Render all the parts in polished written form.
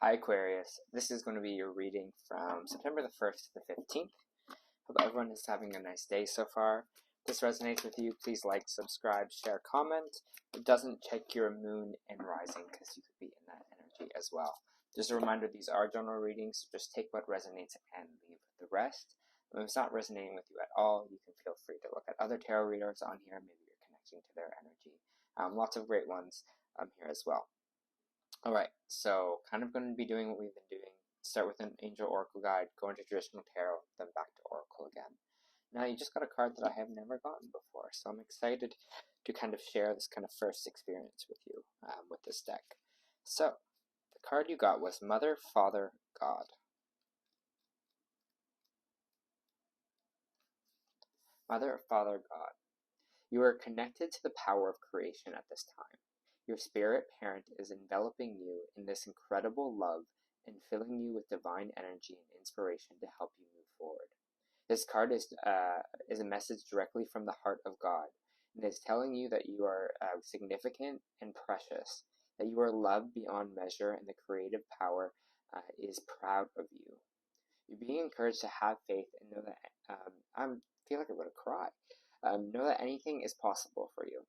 Hi Aquarius, this is going to be your reading from September the 1st to the 15th. Hope everyone is having a nice day so far. If this resonates with you, please like, subscribe, share, comment. If it doesn't, check your moon and rising because you could be in that energy as well. Just a reminder, these are general readings, so just take what resonates and leave the rest. If it's not resonating with you at all, you can feel free to look at other tarot readers on here. Maybe you're connecting to their energy. Lots of great ones here as well. Alright, so kind of going to be doing what we've been doing. Start with an angel oracle guide, go into traditional tarot, then back to oracle again. Now you just got a card that I have never gotten before, so I'm excited to kind of share this kind of first experience with you with this deck. So, the card you got was Mother, Father, God. Mother, Father, God. You are connected to the power of creation at this time. Your spirit parent is enveloping you in this incredible love and filling you with divine energy and inspiration to help you move forward. This card is a message directly from the heart of God, and is telling you that you are significant and precious, that you are loved beyond measure, and the creative power is proud of you. You're being encouraged to have faith and know that I feel like I'm going to cry. Know that anything is possible for you.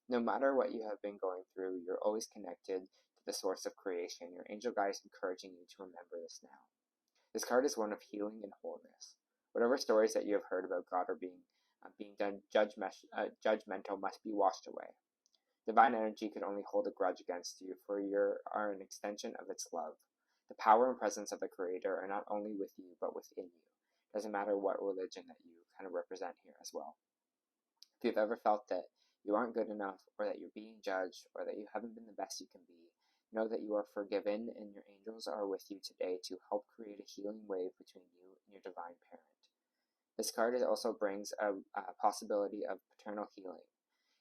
No matter what you have been going through, you're always connected to the source of creation. Your angel guide is encouraging you to remember this now. This card is one of healing and wholeness. Whatever stories that you have heard about God are being done judgmental must be washed away. Divine energy could only hold a grudge against you, for you are an extension of its love. The power and presence of the Creator are not only with you, but within you. Doesn't matter what religion that you kind of represent here as well. If you've ever felt that you aren't good enough, or that you're being judged, or that you haven't been the best you can be, know that you are forgiven, and your angels are with you today to help create a healing wave between you and your divine parent. This card also brings a possibility of paternal healing.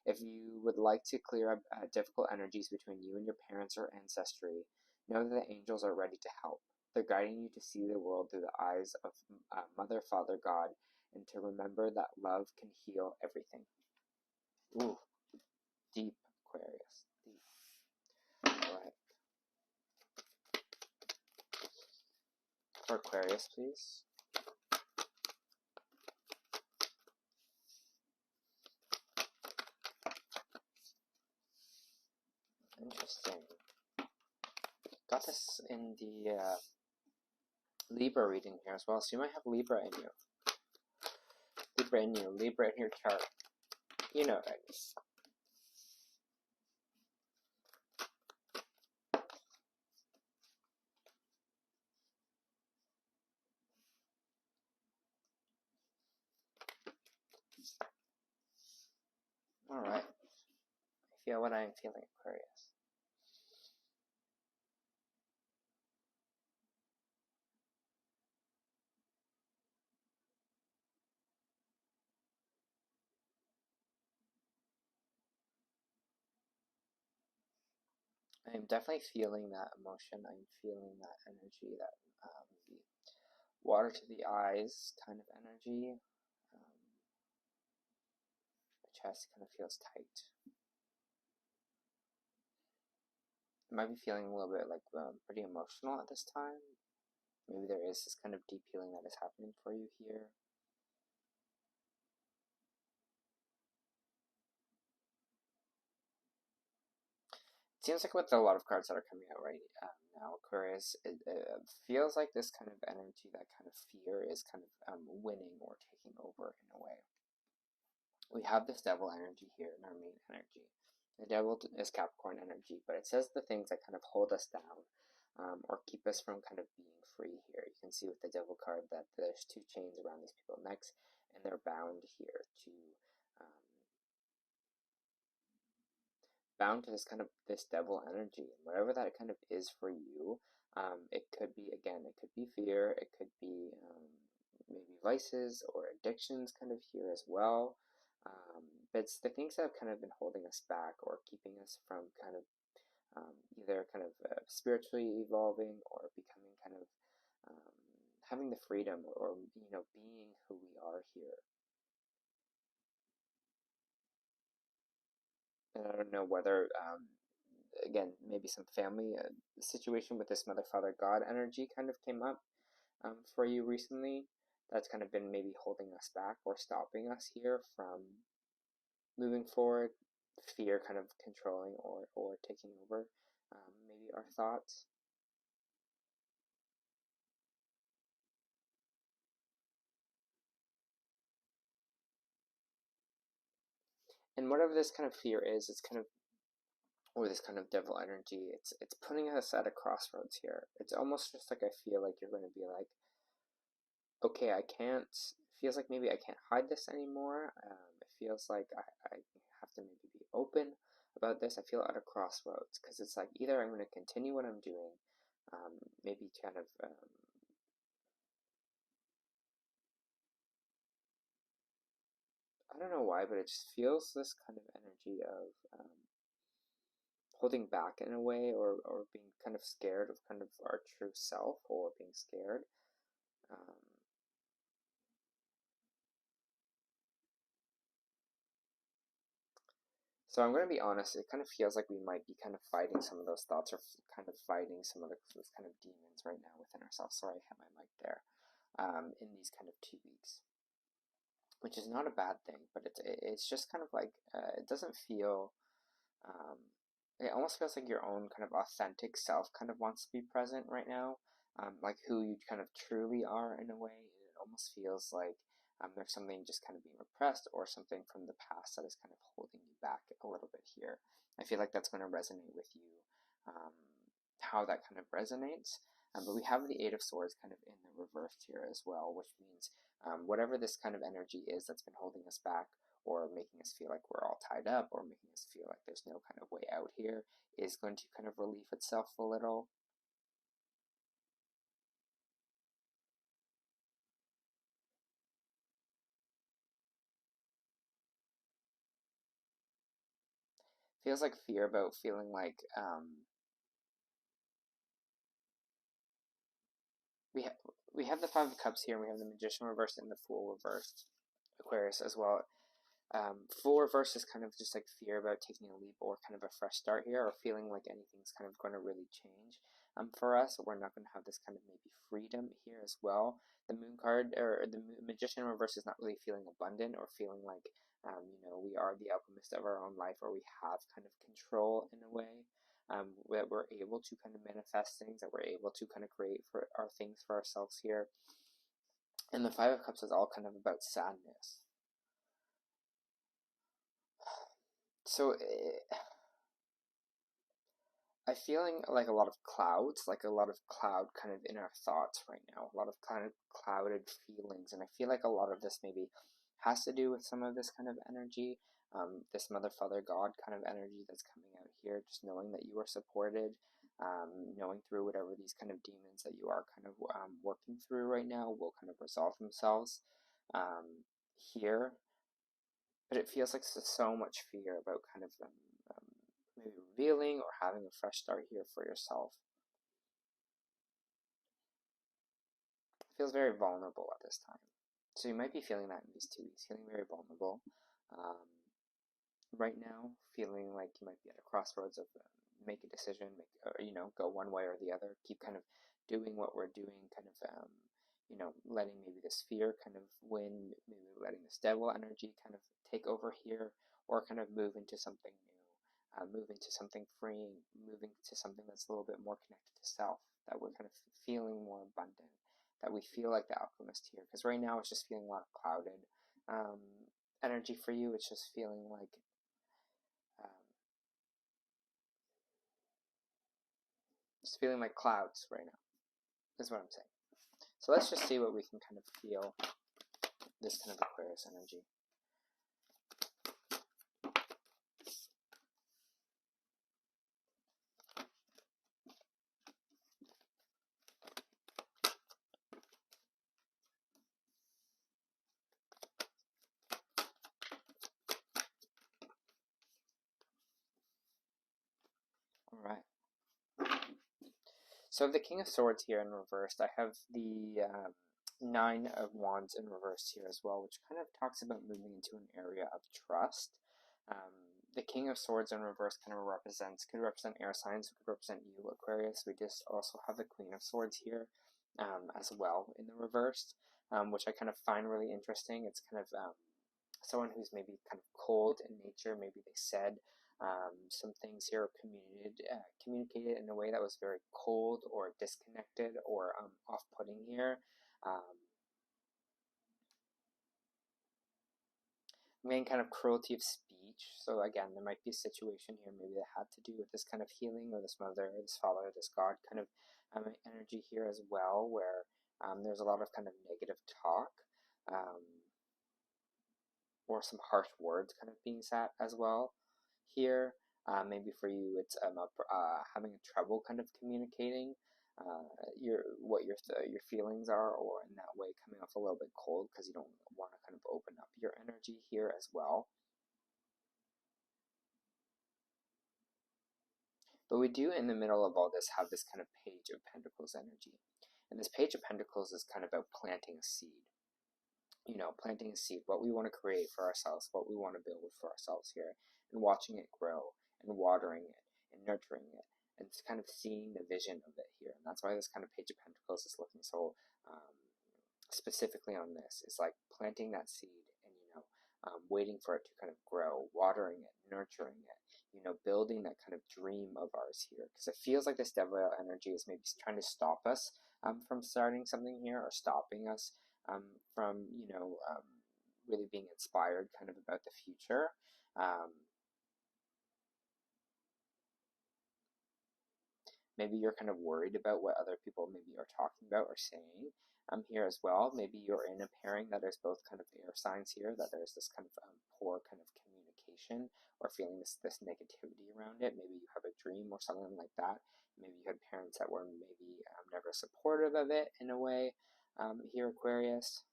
If you would like to clear up difficult energies between you and your parents or ancestry, know that the angels are ready to help. They're guiding you to see the world through the eyes of Mother, Father, God, and to remember that love can heal everything. Ooh, deep, Aquarius, deep. Alright. For Aquarius, please. Interesting. Got this in the Libra reading here as well, so you might have Libra in you. Libra in you, Libra in your chart. You know what I mean. Alright. I feel what I'm feeling, Aquarius. I'm definitely feeling that emotion. I'm feeling that energy, that the water to the eyes kind of energy. The chest kind of feels tight. You might be feeling a little bit like pretty emotional at this time. Maybe there is this kind of deep healing that is happening for you here. It seems like with a lot of cards that are coming out right now, Aquarius, it feels like this kind of energy, that kind of fear is kind of winning or taking over in a way. We have this devil energy here in our main energy. The devil is Capricorn energy, but it says the things that kind of hold us down or keep us from kind of being free here. You can see with the devil card that there's two chains around these people's necks, and they're bound here to bound to this kind of this devil energy, and whatever that kind of is for you, it could be, again, it could be fear, it could be maybe vices or addictions kind of here as well, but it's the things that have kind of been holding us back or keeping us from kind of either kind of spiritually evolving or becoming kind of having the freedom or being who we are here. And I don't know whether again, maybe some family situation with this Mother, Father, God energy kind of came up for you recently. That's kind of been maybe holding us back or stopping us here from moving forward. Fear kind of controlling or taking over maybe our thoughts. And whatever this kind of fear is, it's kind of, or this kind of devil energy, it's putting us at a crossroads here. It's almost just like I feel like you're going to be like, okay, I can't, feels like maybe I can't hide this anymore. It feels like I have to maybe be open about this. I feel at a crossroads because it's like either I'm going to continue what I'm doing, maybe kind of I don't know why, but it just feels this kind of energy of holding back in a way, or being kind of scared of kind of our true self, or being scared. Um, so I'm going to be honest, it kind of feels like we might be kind of fighting some of those thoughts, or kind of fighting some of those kind of demons right now within ourselves. Sorry, I have my mic there. In these kind of 2 weeks, which is not a bad thing, but it's just kind of like it doesn't feel. It almost feels like your own kind of authentic self kind of wants to be present right now, like who you kind of truly are in a way. It almost feels like there's something just kind of being repressed, or something from the past that is kind of holding you back a little bit here. I feel like that's going to resonate with you, how that kind of resonates. But we have the Eight of Swords kind of in the reverse here as well, which means whatever this kind of energy is that's been holding us back, or making us feel like we're all tied up, or making us feel like there's no kind of way out here, is going to kind of relieve itself a little. Feels like fear about feeling like we have the Five of Cups here, and we have the Magician reversed and the Fool reversed, Aquarius as well. Fool reverse is kind of just like fear about taking a leap, or kind of a fresh start here, or feeling like anything's kind of going to really change for us. We're not going to have this kind of maybe freedom here as well. The Moon card, or the Magician reverse, is not really feeling abundant, or feeling like we are the alchemist of our own life, or we have kind of control in a way. That we're able to kind of manifest things, that we're able to kind of create for our things for ourselves here. And the Five of Cups is all kind of about sadness. So I'm feeling like a lot of clouds, like a lot of cloud kind of in our thoughts right now, a lot of kind of clouded feelings. And I feel like a lot of this maybe has to do with some of this kind of energy, this Mother, Father, God kind of energy that's coming out here, just knowing that you are supported, knowing through whatever these kind of demons that you are kind of working through right now will kind of resolve themselves here. But it feels like so much fear about kind of maybe revealing or having a fresh start here for yourself. It feels very vulnerable at this time. So you might be feeling that in these 2 weeks, feeling very vulnerable. Right now, feeling like you might be at a crossroads of make a decision, go one way or the other. Keep kind of doing what we're doing, kind of letting maybe this fear kind of win, maybe letting this devil energy kind of take over here, or kind of move into something new, move into something freeing, moving to something that's a little bit more connected to self, that we're kind of feeling more abundant, that we feel like the alchemist here. Because right now it's just feeling a lot of clouded energy for you. It's just feeling like clouds right now, is what I'm saying. So let's just see what we can kind of feel this kind of Aquarius energy. All right. So the King of Swords here in reversed, I have the Nine of Wands in reverse here as well, which kind of talks about moving into an area of trust. the King of Swords in reverse kind of could represent air signs, could represent you, Aquarius. We just also have the Queen of Swords here as well in the reverse, which I kind of find really interesting. It's kind of someone who's maybe kind of cold in nature. Maybe they said some things here communicated in a way that was very cold or disconnected or off-putting here. Main kind of cruelty of speech. So again, there might be a situation here maybe that had to do with this kind of healing, or this mother, or this father, or this God kind of energy here as well, where there's a lot of kind of negative talk, or some harsh words kind of being said as well here. Maybe for you, it's having trouble kind of communicating what your feelings are, or in that way coming off a little bit cold because you don't want to kind of open up your energy here as well. But we do, in the middle of all this, have this kind of Page of Pentacles energy, and this Page of Pentacles is kind of about planting a seed. You know, planting a seed, what we want to create for ourselves, what we want to build for ourselves here, and watching it grow, and watering it, and nurturing it, and it's kind of seeing the vision of it here. And that's why this kind of Page of Pentacles is looking so specifically on this. It's like planting that seed and, you know, waiting for it to kind of grow, watering it, nurturing it, you know, building that kind of dream of ours here. Because it feels like this devil energy is maybe trying to stop us from starting something here, or stopping us from, you know, really being inspired kind of about the future. Maybe you're kind of worried about what other people maybe are talking about or saying here as well. Maybe you're in a pairing that there's both kind of air signs here, that there's this kind of poor kind of communication, or feeling this negativity around it. Maybe you have a dream or something like that. Maybe you had parents that were maybe never supportive of it in a way here, Aquarius.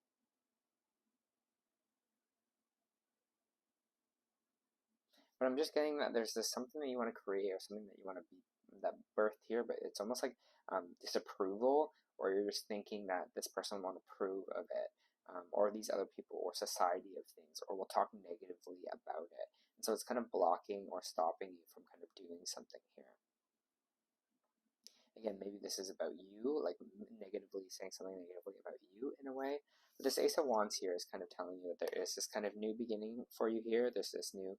But I'm just getting that there's this something that you want to create, or something that you want to be that birthed here, but it's almost like disapproval, or you're just thinking that this person won't approve of it, or these other people, or society of things, or will talk negatively about it. And so it's kind of blocking or stopping you from kind of doing something here. Again, maybe this is about you, like negatively saying something negatively about you in a way. But this Ace of Wands here is kind of telling you that there is this kind of new beginning for you here. There's this new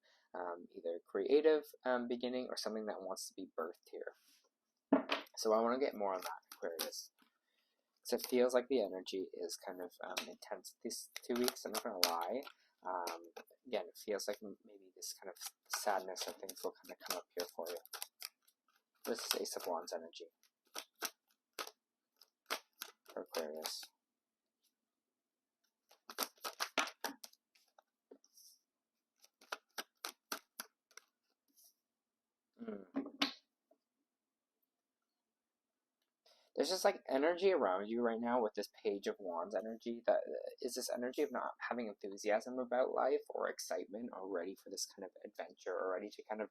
either creative beginning, or something that wants to be birthed here. So I want to get more on that, Aquarius. So it feels like the energy is kind of intense these 2 weeks, I'm not going to lie. Again, it feels like maybe this kind of sadness or things will kind of come up here for you. This is Ace of Wands energy for Aquarius. There's just like energy around you right now with this Page of Wands energy, that is this energy of not having enthusiasm about life, or excitement, or ready for this kind of adventure, or ready to kind of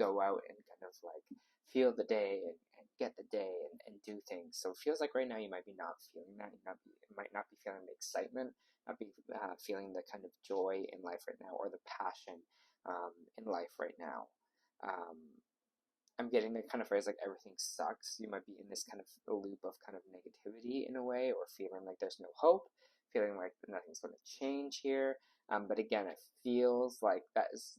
go out and kind of like feel the day and get the day and do things. So it feels like right now you might be not feeling that. You might not be feeling the excitement, not be feeling the kind of joy in life right now, or the passion in life right now. I'm getting the kind of phrase like everything sucks. You might be in this kind of loop of kind of negativity in a way, or feeling like there's no hope, feeling like nothing's going to change here. But again, it feels like that is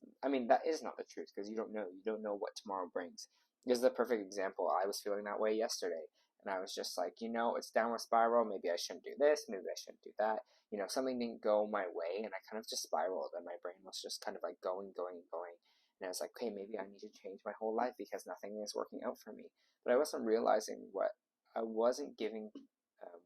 not the truth, because you don't know what tomorrow brings. This is the perfect example. I was feeling that way yesterday, and I was just like, you know, it's downward spiral. Maybe I shouldn't do this. Maybe I shouldn't do that. You know, something didn't go my way, and I kind of just spiraled, and my brain was just kind of like going. And I was like, okay, maybe I need to change my whole life because nothing is working out for me. But I wasn't realizing what I wasn't giving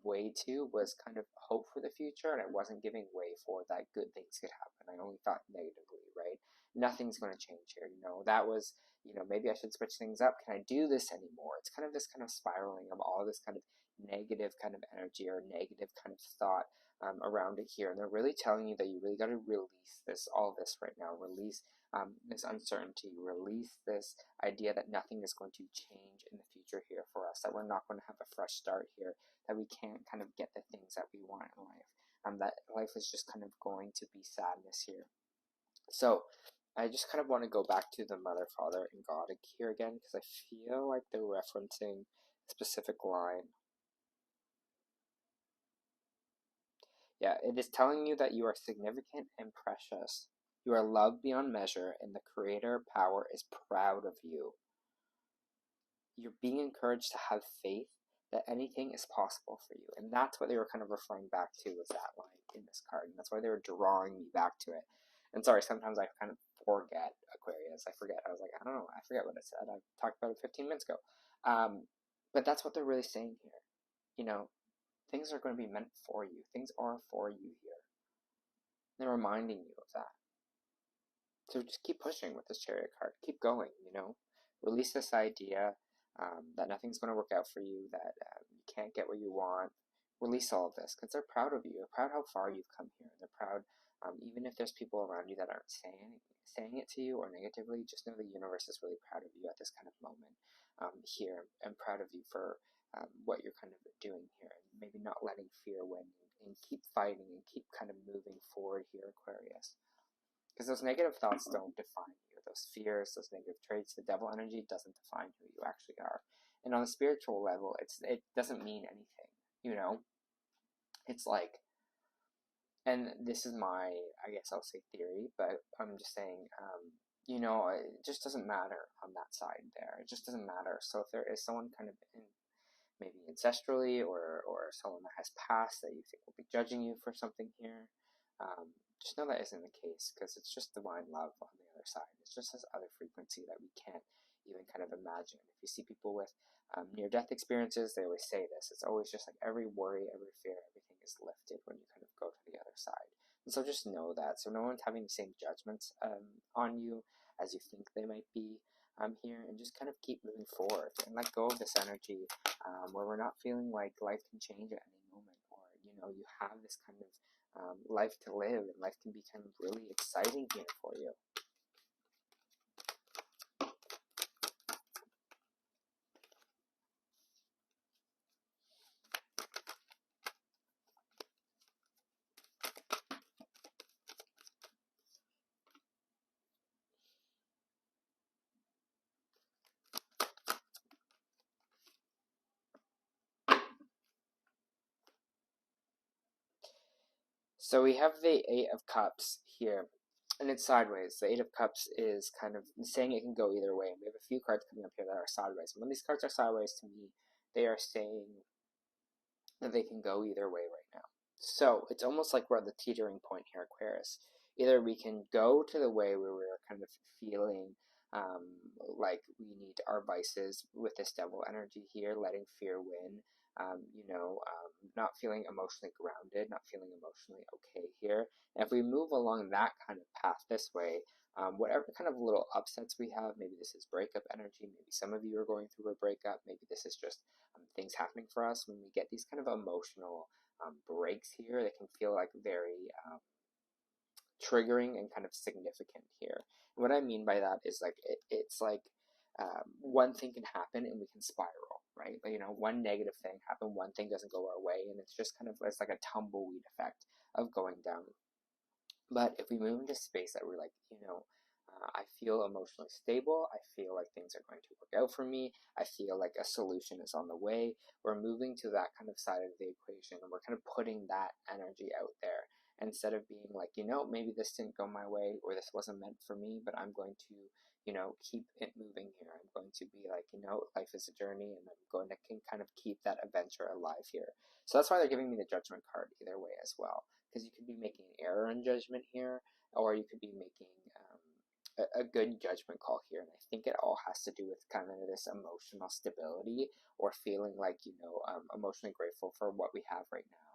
way to was kind of hope for the future, and I wasn't giving way for that good things could happen. I only thought negatively, right? Nothing's going to change here. You know, that was, you know, maybe I should switch things up. Can I do this anymore? It's kind of this kind of spiraling of all this kind of negative kind of energy, or negative kind of thought around it here. And they're really telling you that you really got to release all this right now. Release this uncertainty, release this idea that nothing is going to change in the future here for us, that we're not going to have a fresh start here, that we can't kind of get the things that we want in life, that life is just kind of going to be sadness here. So I just kind of want to go back to the Mother, Father, and God here again, because I feel like they're referencing a specific line. Yeah, it is telling you that you are significant and precious. You are loved beyond measure, and the Creator power is proud of you. You're being encouraged to have faith that anything is possible for you. And that's what they were kind of referring back to, was that line in this card. And that's why they were drawing me back to it. And sorry, sometimes I kind of forget Aquarius. I forget. I was like, I don't know. I forget what it said. I talked about it 15 minutes ago. But that's what they're really saying here. You know, things are going to be meant for you. Things are for you here. They're reminding you of that. So just keep pushing with this Chariot card. Keep going, you know. Release this idea that nothing's going to work out for you, that you can't get what you want. Release all of this, because they're proud of you. They're proud how far you've come here. They're proud, even if there's people around you that aren't saying it to you or negatively, just know the universe is really proud of you at this kind of moment here, and proud of you for what you're kind of doing here, and maybe not letting fear win, and keep fighting and keep kind of moving forward here, Aquarius. Because those negative thoughts don't define you. Those fears, those negative traits, the devil energy doesn't define who you actually are. And on a spiritual level, it doesn't mean anything, you know? It's like, and this is my, I guess I'll say theory, but I'm just saying, you know, it just doesn't matter on that side there. It just doesn't matter. So if there is someone kind of maybe ancestrally or someone that has passed that you think will be judging you for something here, just know that isn't the case, because it's just divine love on the other side. It's just this other frequency that we can't even kind of imagine. If you see people with near-death experiences, they always say this. It's always just like every worry, every fear, everything is lifted when you kind of go to the other side. And so just know that. So no one's having the same judgments on you as you think they might be here, and just kind of keep moving forward and let go of this energy where we're not feeling like life can change at any moment, or, you know, you have this kind of life to live, and life can be kind of really exciting here for you. So we have the Eight of Cups here, and it's sideways. The Eight of Cups is kind of saying it can go either way. And we have a few cards coming up here that are sideways. And when these cards are sideways, to me, they are saying that they can go either way right now. So it's almost like we're at the teetering point here, Aquarius. Either we can go to the way where we're kind of feeling like we need our vices with this devil energy here, letting fear win, you know, not feeling emotionally grounded, not feeling emotionally okay here. And if we move along that kind of path this way, whatever kind of little upsets we have, maybe this is breakup energy, maybe some of you are going through a breakup, maybe this is just things happening for us. When we get these kind of emotional breaks here, they can feel like very triggering and kind of significant here. And what I mean by that is like it's like one thing can happen and we can spiral, right? You know, one negative thing happened, one thing doesn't go our way, and it's just kind of, it's like a tumbleweed effect of going down. But if we move into space that we're like, you know, I feel emotionally stable, I feel like things are going to work out for me, I feel like a solution is on the way, we're moving to that kind of side of the equation, and we're kind of putting that energy out there. Instead of being like, you know, maybe this didn't go my way, or this wasn't meant for me, but I'm going to, you know, keep it moving here. I'm going to be like, you know, life is a journey, and I'm going to kind of keep that adventure alive here. So that's why they're giving me the Judgment card either way as well. Because you could be making an error in judgment here, or you could be making a good judgment call here. And I think it all has to do with kind of this emotional stability, or feeling like, you know, emotionally grateful for what we have right now.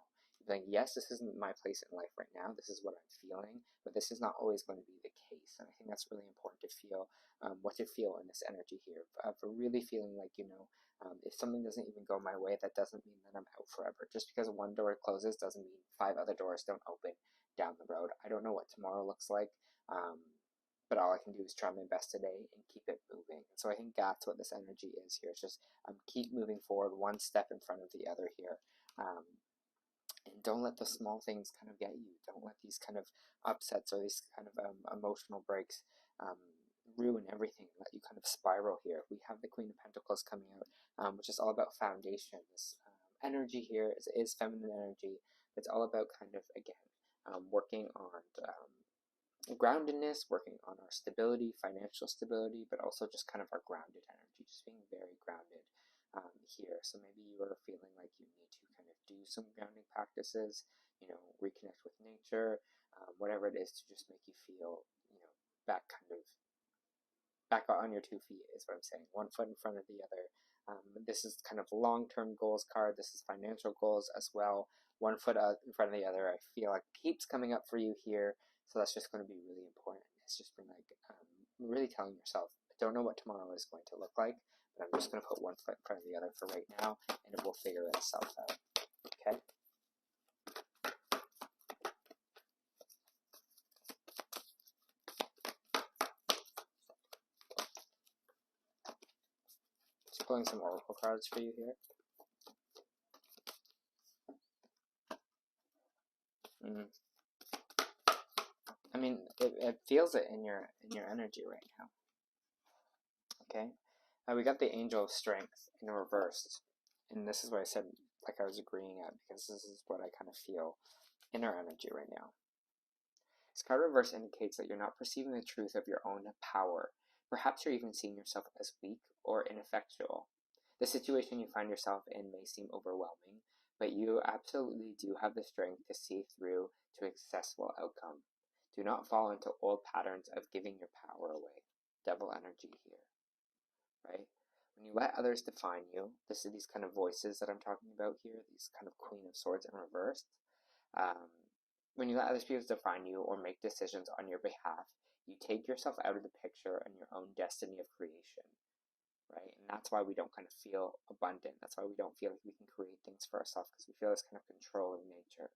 Like, yes, this isn't my place in life right now, this is what I'm feeling, but this is not always going to be the case. And I think that's really important to feel what to feel in this energy here, for really feeling like, you know, if something doesn't even go my way, that doesn't mean that I'm out forever. Just because one door closes doesn't mean 5 other doors don't open down the road. I don't know what tomorrow looks like, but all I can do is try my best today and keep it moving. And so I think that's what this energy is here. It's just keep moving forward, one step in front of the other here. And don't let the small things kind of get you. Don't let these kind of upsets or these kind of emotional breaks ruin everything, let you kind of spiral here. We have the Queen of Pentacles coming out, which is all about foundations. Energy here is feminine energy. It's all about kind of, again, working on groundedness, working on our stability, financial stability, but also just kind of our grounded energy, just being very grounded here. So maybe you are feeling like you need to kind of do some grounding practices, reconnect with nature, whatever it is to just make you feel, back on your 2 feet is what I'm saying. 1 foot in front of the other. This is kind of long-term goals card. This is financial goals as well. 1 foot in front of the other. I feel like keeps coming up for you here. So that's just going to be really important. It's just been like really telling yourself, I don't know what tomorrow is going to look like, but I'm just going to put 1 foot in front of the other for right now, and it will figure itself out. Okay? Just pulling some oracle cards for you here. I mean, it feels it in your energy right now. Okay, we got the Angel of Strength in reversed, and this is what I said, like I was agreeing at, because this is what I kind of feel in our energy right now. This card reverse indicates that you're not perceiving the truth of your own power. Perhaps you're even seeing yourself as weak or ineffectual. The situation you find yourself in may seem overwhelming, but you absolutely do have the strength to see through to a successful outcome. Do not fall into old patterns of giving your power away. Devil energy here, right? When you let others define you, this is these kind of voices that I'm talking about here, these kind of Queen of Swords in reverse. When you let other people define you or make decisions on your behalf, you take yourself out of the picture and your own destiny of creation, right? And that's why we don't kind of feel abundant. That's why we don't feel like we can create things for ourselves, because we feel this kind of controlling nature.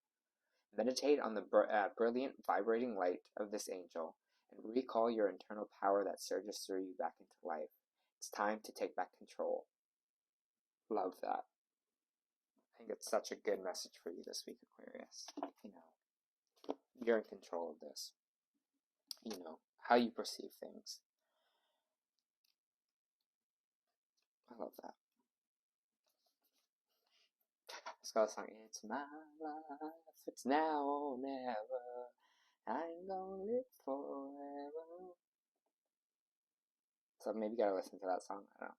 Meditate on the brilliant, vibrating light of this angel and recall your internal power that surges through you back into life. It's time to take back control. Love that. I think it's such a good message for you this week, Aquarius. You're in control of this. How you perceive things. I love that. It's got a song, it's my life, it's now or never, I ain't gonna live forever. So maybe you gotta listen to that song, I don't know.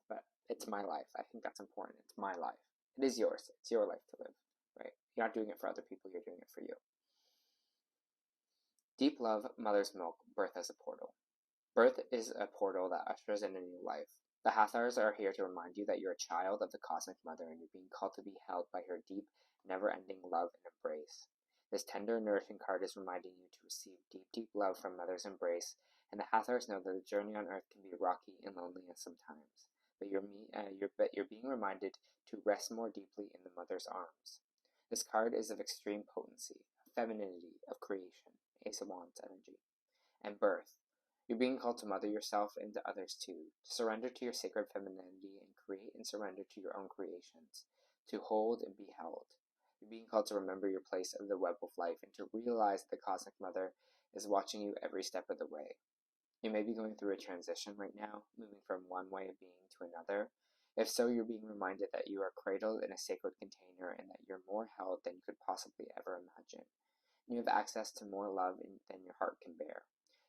But it's my life. I think that's important. It's my life. It is yours. It's your life to live, right? You're not doing it for other people, you're doing it for you. Deep love, mother's milk, birth as a portal. Birth is a portal that ushers in a new life. The Hathors are here to remind you that you're a child of the Cosmic Mother and you're being called to be held by her deep, never-ending love and embrace. This tender, nourishing card is reminding you to receive deep, deep love from Mother's embrace, and the Hathors know that the journey on Earth can be rocky and lonely sometimes, but you're being reminded to rest more deeply in the Mother's arms. This card is of extreme potency, of femininity, of creation, Ace of Wands energy, and birth. You're being called to mother yourself and to others too, to surrender to your sacred femininity and create and surrender to your own creations, to hold and be held. You're being called to remember your place of the web of life and to realize that the Cosmic Mother is watching you every step of the way. You may be going through a transition right now, moving from one way of being to another. If so, you're being reminded that you are cradled in a sacred container and that you're more held than you could possibly ever imagine. You have access to more love than your heart can bear.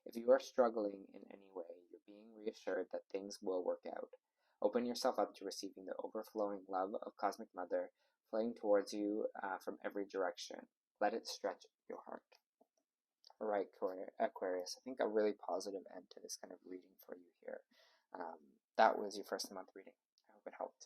If you are struggling in any way, you're being reassured that things will work out. Open yourself up to receiving the overflowing love of Cosmic Mother flowing towards you from every direction. Let it stretch your heart. All right, Aquarius, I think a really positive end to this kind of reading for you here. That was your first month reading. I hope it helped.